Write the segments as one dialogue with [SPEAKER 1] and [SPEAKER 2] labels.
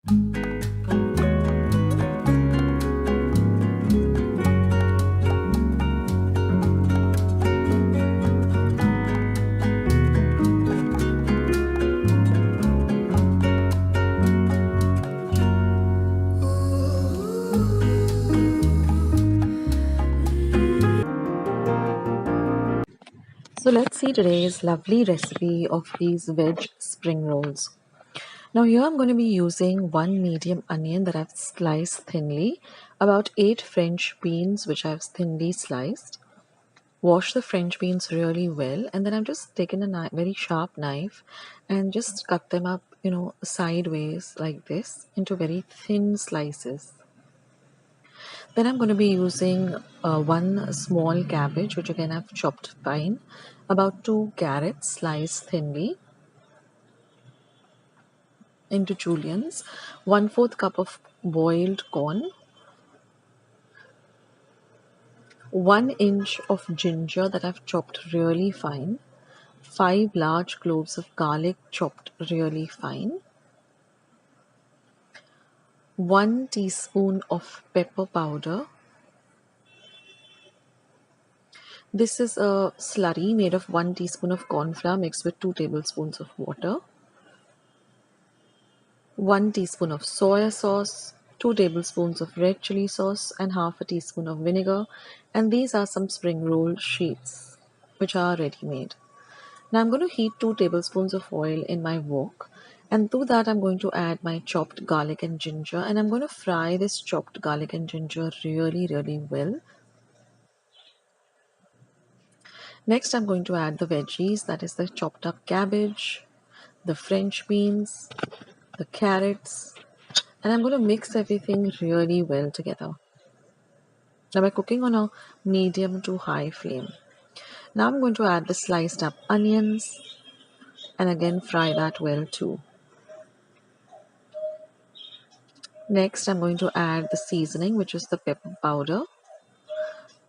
[SPEAKER 1] So let's see today's lovely recipe of these veg spring rolls. Now here I'm going to be using one medium onion that I've sliced thinly, about 8 French beans which I've thinly sliced. Wash the French beans really well, and then I've just taken a very sharp knife and just cut them up, sideways like this into very thin slices. Then I'm going to be using one small cabbage, which again I've chopped fine, about 2 carrots sliced thinly into juliennes, 1/4 cup of boiled corn, 1 inch of ginger that I've chopped really fine, 5 large cloves of garlic chopped really fine, 1 teaspoon of pepper powder. This is a slurry made of 1 teaspoon of corn flour mixed with 2 tablespoons of water, 1 teaspoon of soya sauce, 2 tablespoons of red chili sauce, and half a teaspoon of vinegar. And these are some spring roll sheets which are ready made. Now I'm going to heat 2 tablespoons of oil in my wok, and to that I'm going to add my chopped garlic and ginger, and I'm going to fry this chopped garlic and ginger really well. Next I'm going to add the veggies, that is the chopped up cabbage, the French beans, the carrots, and I'm going to mix everything really well together. Now we're cooking on a medium to high flame. Now I'm going to add the sliced up onions and again fry that well too. Next I'm going to add the seasoning, which is the pepper powder.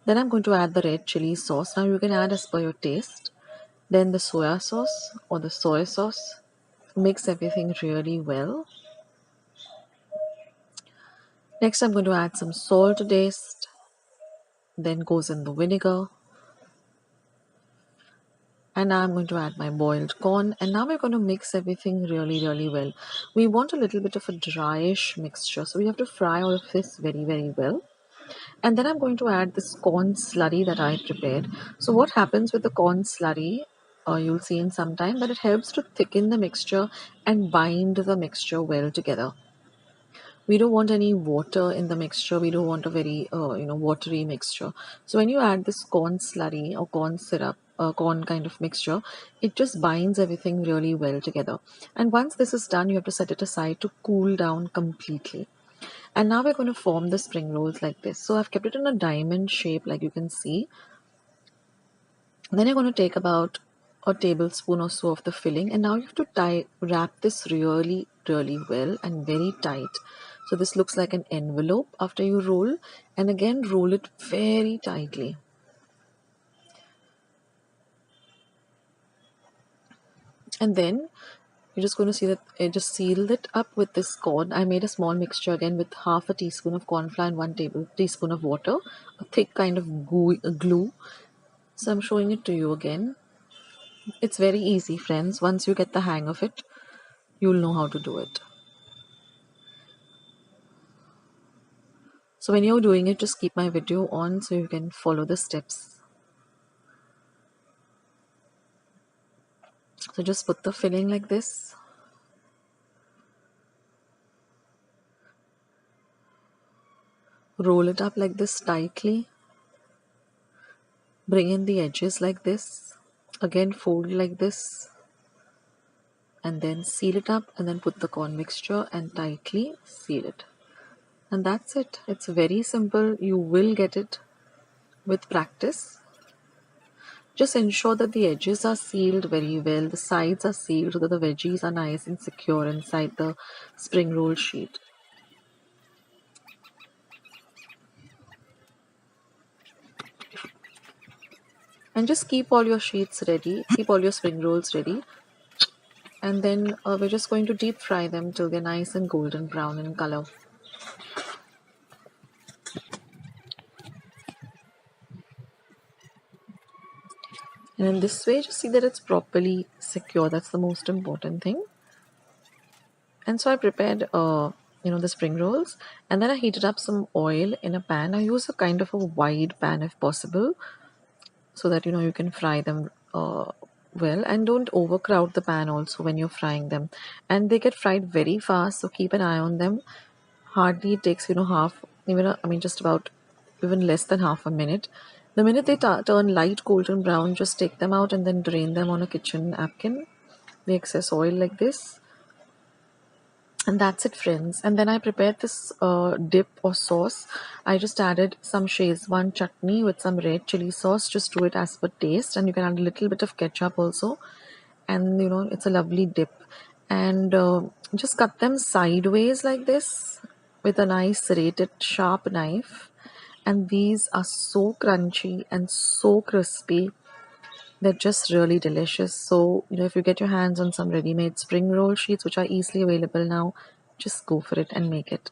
[SPEAKER 1] Then I'm going to add the red chili sauce. Now you can add as per your taste. Then the soya sauce or the soy sauce. Mix everything really well. Next I'm going to add some salt to taste. Then goes in the vinegar. And now I'm going to add my boiled corn, and now we're going to mix everything really well. We want a little bit of a dryish mixture, so we have to fry all of this very well. And then I'm going to add this corn slurry that I prepared. So what happens with the corn slurry, you'll see in some time, that it helps to thicken the mixture and bind the mixture well together. We don't want any water in the mixture. We don't want a very watery mixture. So when you add this corn slurry or corn syrup, corn kind of mixture, it just binds everything really well together. And once this is done, you have to set it aside to cool down completely. And now we're going to form the spring rolls like this. So I've kept it in a diamond shape, like you can see. Then you're going to take about a tablespoon or so of the filling, and now you have to wrap this really well and very tight. So this looks like an envelope after you roll, and again roll it very tightly. And then you're just going to see that I just sealed it up with this corn. I made a small mixture again with half a teaspoon of corn flour and 1 tablespoon of water, a thick kind of glue. So I'm showing it to you again. It's very easy, friends. Once you get the hang of it, you'll know how to do it. So when you're doing it, just keep my video on so you can follow the steps. So just put the filling like this. Roll it up like this tightly. Bring in the edges like this. Again fold like this. And then seal it up, and then put the corn mixture and tightly seal it. And that's it. It's very simple. You will get it with practice. Just ensure that the edges are sealed very well, the sides are sealed so that the veggies are nice and secure inside the spring roll sheet. And just keep all your sheets ready, keep all your spring rolls ready, and then we're just going to deep fry them till they're nice and golden brown in color. And in this way, just see that it's properly secure. That's the most important thing. And so I prepared, the spring rolls, and then I heated up some oil in a pan. I use a kind of a wide pan if possible, so that you can fry them well, and don't overcrowd the pan also when you're frying them. And they get fried very fast, so keep an eye on them. Hardly it takes half, even just about even less than half a minute. The minute they turn light golden brown, just take them out and then drain them on a kitchen napkin, the excess oil like this. And that's it, friends. And then I prepared this dip or sauce. I just added some Szechuan chutney with some red chili sauce. Just do it as per taste, and you can add a little bit of ketchup also. And it's a lovely dip. And just cut them sideways like this with a nice rated sharp knife. And these are so crunchy and so crispy. They're just really delicious. So, if you get your hands on some ready-made spring roll sheets, which are easily available now, just go for it and make it.